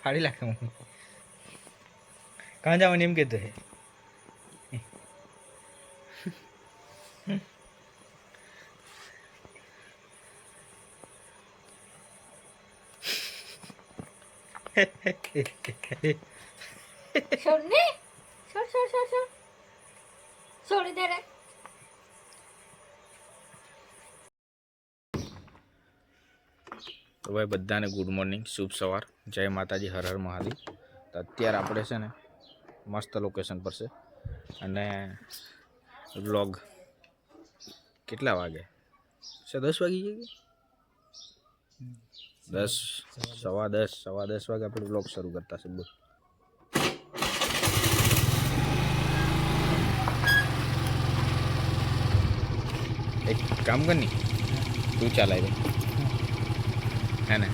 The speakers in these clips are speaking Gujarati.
फाड़ी लाख कहाँ जाओ नेम कहते हैं छोड़ ने छोड़ छोड़ छोड़ छोड़ छोड़ इधर है તો ભાઈ બધાને ગુડ મોર્નિંગ શુભ સવાર જય માતાજી હર હર મહાદેવ તો અત્યારે આપણે છે ને મસ્ત લોકેશન પર છે અને વ્લોગ કેટલા વાગે છે 10 વાગી ગયા 10 સવા 10 વાગે આપણે વ્લોગ શરૂ કરતા છે બોલ એક કામ કર ની તું ચલાવી है ना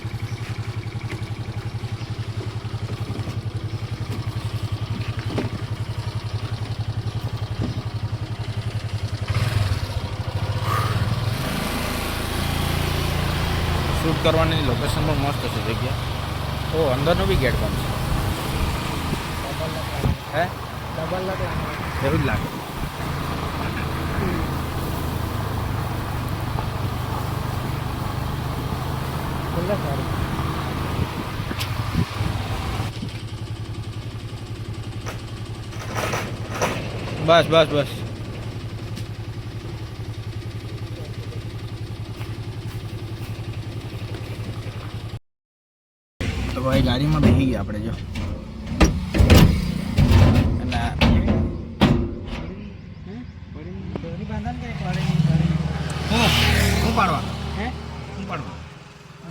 शूट करवानी लोकेशन पर मस्त है जगह ओ अंदर नो भी गेट बंद है डबल लगे जरूर लागे बस बस बस तो भाई गाड़ी में बेही गया अपने जो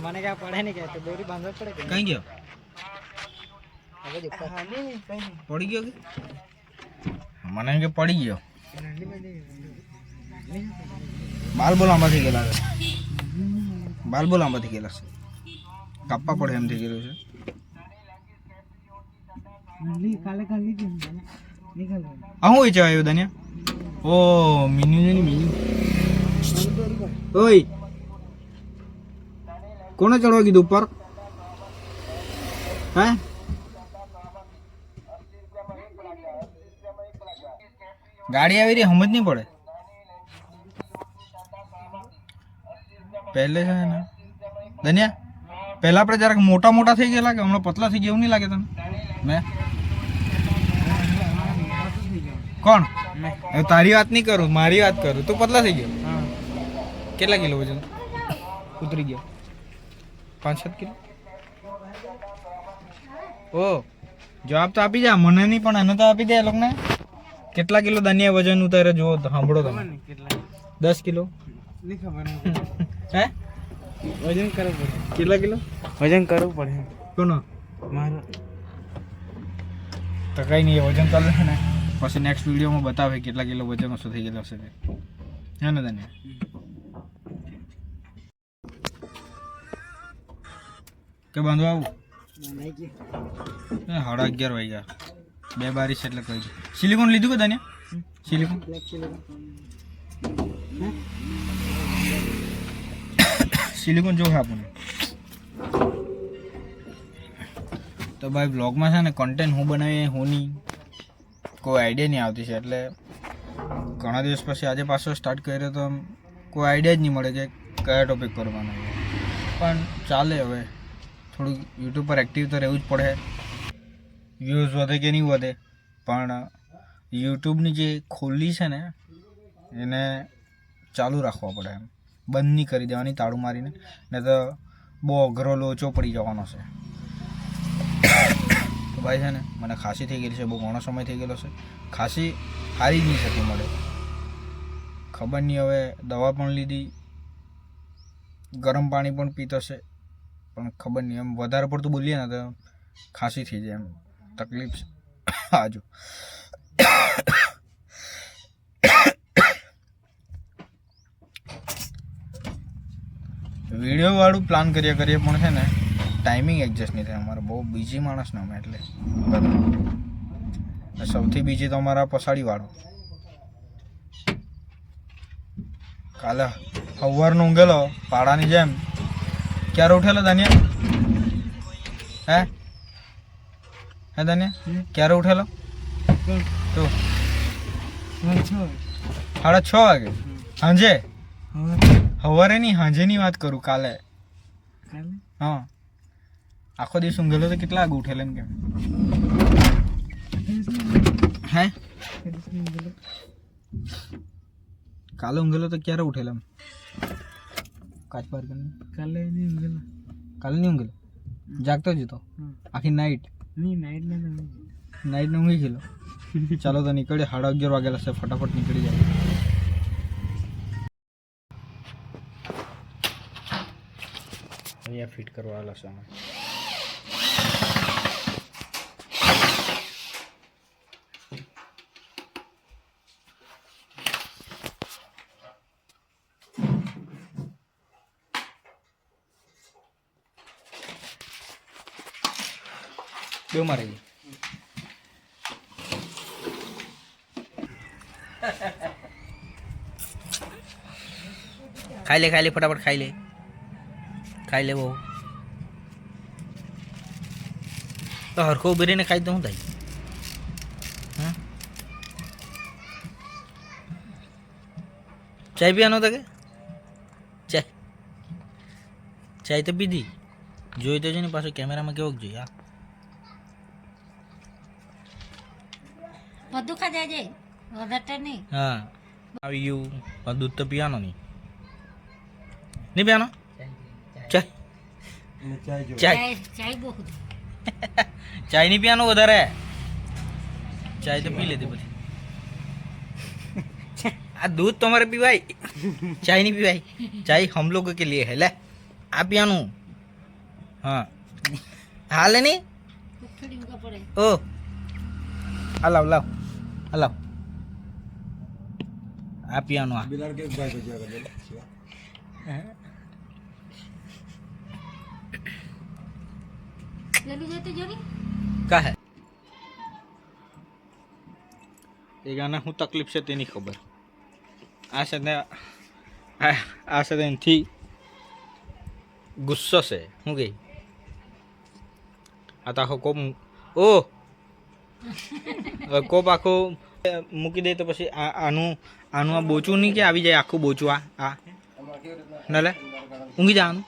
મને क्या पड़े नहीं क्या तो डोरी बांधवा पड़े कहीं गयो पड़ी गयो के મને કે પડી ગયો બાલ બોલામાંથી ગયેલા છે બાલ બોલામાંથી ગયેલા છે કાપવા પડે એમ થઈ ગયેલું છે આ હું વેચવા આવ્યો દાનિયા ઓ મિન્યુ છે ને મિન્યુ ઓય કોને ચડવા કીધું ઉપર હે गाड़ी આવી રહી સમજ નહીં પડે પહેલે છે ને ધન્યા પહેલા આપણે જરાક મોટા મોટા થઈ ગયેલા કે હમણાં પતલા થઈ ગયા એવું નહીં લાગે તને મેં કોણ હવે તારી વાત નહીં કરું મારી વાત કરું તું પતલા થઈ ગયો કેટલા કિલો વજન ઉતરી ગયો 5-7 કિલો ઓ જવાબ તો આપી જા મને નહીં પણ એને તો આપી દે એ લોકોને કેટલા કિલો દાનિયા વજન ઉતારે જો સાંભળો તમે 10 કિલો नहीं खबर હે वजन करવું પડે કેટલા કિલો વજન કરવું પડે કોનો મારો તો કઈ નહીં વજન ચાલે છે ને પછી નેક્સ્ટ વિડીયોમાં બતાવે કેટલા કિલો વજન ઓછો થઈ ગયેલો હશે હે ને દાનિયા કે બાંધવા આવું નહીં કે 11:30 વાગ્યા 2 બારીશ એટલે કહી દે સિલિકોન લીધું કે દાનિયા સિલિકોન સિલિકોન જો આપણને તો ભાઈ બ્લોગમાં છે ને કન્ટેન્ટ હું બનાવીએ હું નહીં કોઈ આઈડિયા નહીં આવતી છે એટલે ઘણા દિવસ પછી આજે પાછો સ્ટાર્ટ કર્યો તો કોઈ આઈડિયા જ નહીં મળે કે કયા ટોપિક કરવાનો પણ ચાલે હવે થોડું યુટ્યુબ પર એક્ટિવ તો રહેવું જ પડે વ્યૂઝ વધે કે નહીં વધે પણ યુટ્યુબની જે ખોલી છે ને એને ચાલુ રાખવા પડે એમ બંધ નહીં કરી દેવાની તાળું મારીને ને તો બહુ અઘરો લોચો પડી જવાનો છે તો ભાઈ છે ને મને ખાંસી થઈ ગયેલી છે બહુ ઘણો સમય થઈ ગયેલો છે ખાંસી સારી જ નહીં થતી મળે ખબર નહીં હવે દવા પણ લીધી ગરમ પાણી પણ પીતો છે પણ ખબર નહીં એમ વધારે પડતું બોલીએ ને તો ખાંસી થઈ જાય એમ તકલીફ આજુ વિડીયો વાળું પ્લાન કરીએ પણ છે ને ટાઈમિંગ એડજસ્ટ નહીં થાય અમારે બહુ બીજી માણસ ને અમે એટલે બધા સૌથી બીજી તો અમારા પસાડીવાળો કાલે સવારનો ઊંઘેલો પાડાની જેમ ક્યારે ઉઠેલો દાનિયા હે હે તને ક્યારે ઉઠેલો તો 6:30 વાગે સાંજે સવારે નહીં સાંજેની વાત કરું કાલે હા આખો દિવસ ઊંઘેલો તો કેટલા વાગે ઉઠેલો એમ કેમ હે કાલે ઊંઘેલો તો ક્યારે ઉઠેલો એમ કાચ પાર કરીને કાલે નહીં ઊંઘેલો જાગતો જ હતો આખી નાઈટ નાઈટ ને ઊંઘી ગયેલો ચાલો તો નીકળે 11:30 વાગેલા છે ફટાફટ નીકળી જાય અહીંયા ફિટ કરવા આવેલા છે અમે બે મારે ખાઈ લે ફટાફટ ખાઈ લે બહુ તો હરખો ઉભી રહીને ખાઈ તો શું થાય હા ચાય પીવાનો હતો કે ચાય તો પીધી જોઈ તો છે ને પાછું કેમેરામાં કેવો જોઈએ હા બધું ખા જાય વધારે નહીં હા આવી ગયું દૂધ તો પીવાનો નહીં પીવાનો ચાય બહુ ચાય નહીં પીવાનો વધારે ચાય તો પી લેતી પછી આ दूध તમારે પીવાય ચાય નહીં પીવાય ચાય हम लोग के लिए है ले આ પીવાનું હા હાલે નહીં ઓ લાવ આ પીવાનું આ કા હે એ ગાના શું તકલીફ છે તેની ખબર આ છે એનાથી ગુસ્સો છે શું કહી આ તો આખો કોપ કોપ આખો મૂકી દે તો પછી આનું આ બોચું નહીં કે આવી જાય આખું બોચું આ ના લે ઊંઘી જવાનું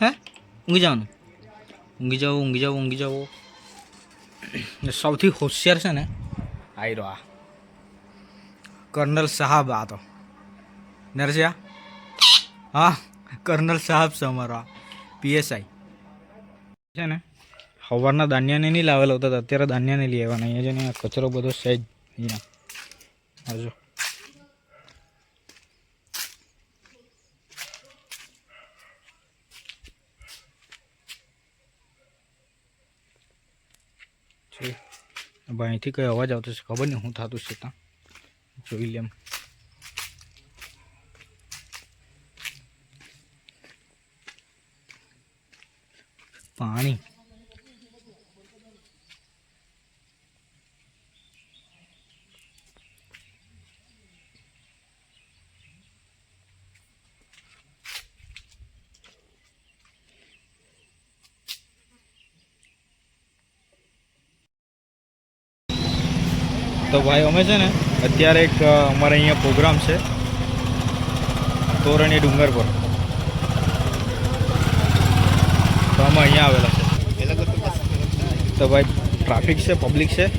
હે ઊંઘી જાઓ સૌથી હોશિયાર છે ને આયરો આ કર્નલ સાહેબ આ તો નરસિયા હા કર્નલ સાહેબ છે અમારો PSI છે ને સવારના ધાન્યાને નહીં લાવેલો હતો અત્યારે ધાન્યાને લઈ આવવાના અહીંયા છે ને કચરો બધો સહેજ અહીંયા હજુ અહીંથી કઈ અવાજ આવતો છે ખબર નહીં શું થતું છે ત્યાં જોઈ લે પાણી તો ભાઈ અમે છે ને અત્યારે એક અમારે અહીંયા પ્રોગ્રામ છે તોરણી ડુંગર પર તો અમે અહીંયા આવેલા છે તો ભાઈ ટ્રાફિક છે પબ્લિક છે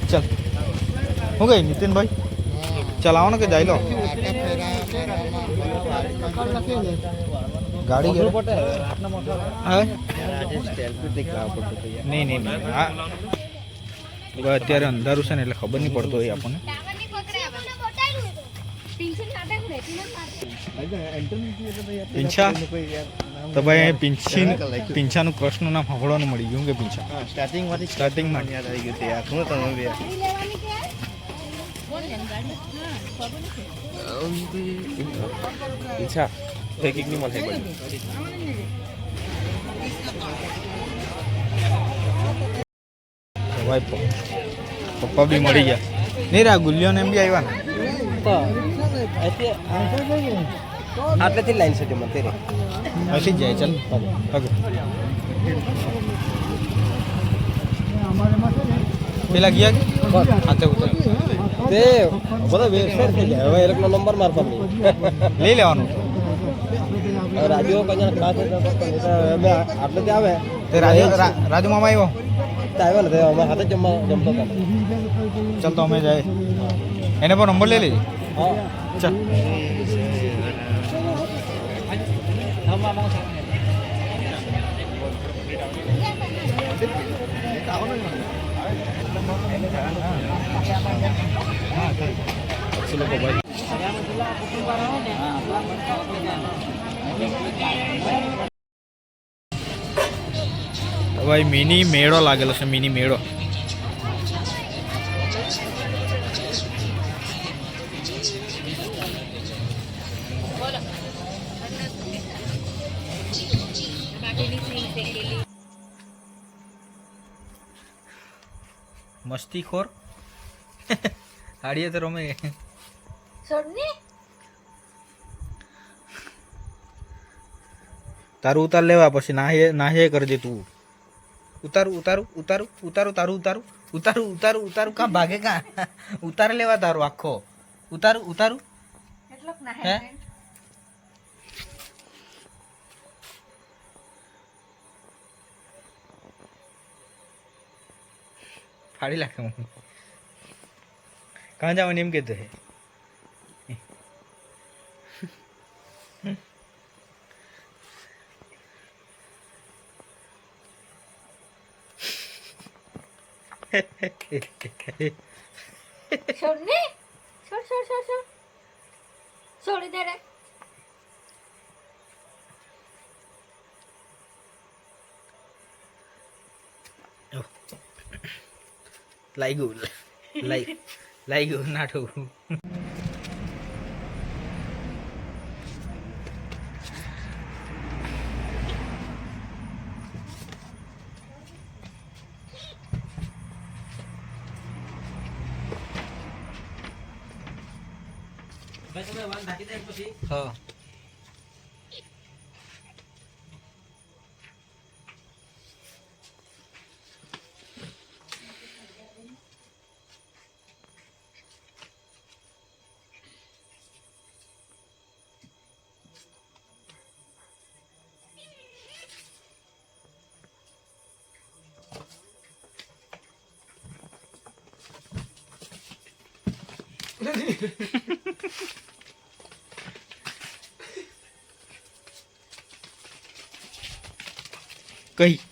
ચાલ શું ગઈ નીતિનભાઈ ચાલ આવો ને કે જાય લો ગાડી હા નહીં હા અત્યારે અંધારું છે ને એટલે ખબર નહીં પડતો હોય આપણને પિંછા તો ભાઈ અહીં પિંછાનું કૃષ્ણનું નામ સાંભળવાનું મળી ગયું કે પિંછા સ્ટાર્ટિંગમાં ભાઈ પપ્પા બી મળી ગયા નહીં રા ગુલિયોને એમ બી આવ્યા ને આટલેથી લાઈન છે તેમાં તેરે હસી જ જાય ચાલ પગ પેલા ગયા કે હાથે ઉતર તે બધો વેબસાઇટ થઈ જાય હવે એ લોકોનો નંબર મારફત નહીં લઈ લેવાનું રાજુ કઈ ખાસ અમે આટલે ત્યાં આવે તે રાજુ મામા આવ્યો આવ્યો ને તે અમારા હાથે જમતો હતા ચાલ તો અમે જાય એને પણ નંબર લઈ લેજે હા ચાલ ભાઈ મિની મેળો લાગેલો છે મિની મેળો મસ્તીખોર હાડીએ તો રમે છોડની તારું ઉતાર લેવા પછી નાહે કરજે તું ઉતારું ઉતારું ઉતારું ઉતારું તારું ઉતારું ઉતારું ઉતારું ઉતારું કાં ભાગે કાં ઉતાર લેવા તારું આખો ઉતારું ઉતારું એટલોક ના હે? હે ફાડી લાગે હું કાં જવાનું એમ કહેતો હે છોડની છોડ છોડ છોડ છોડ છોડી દે રે લાગ્યું નાઠું હા કઈ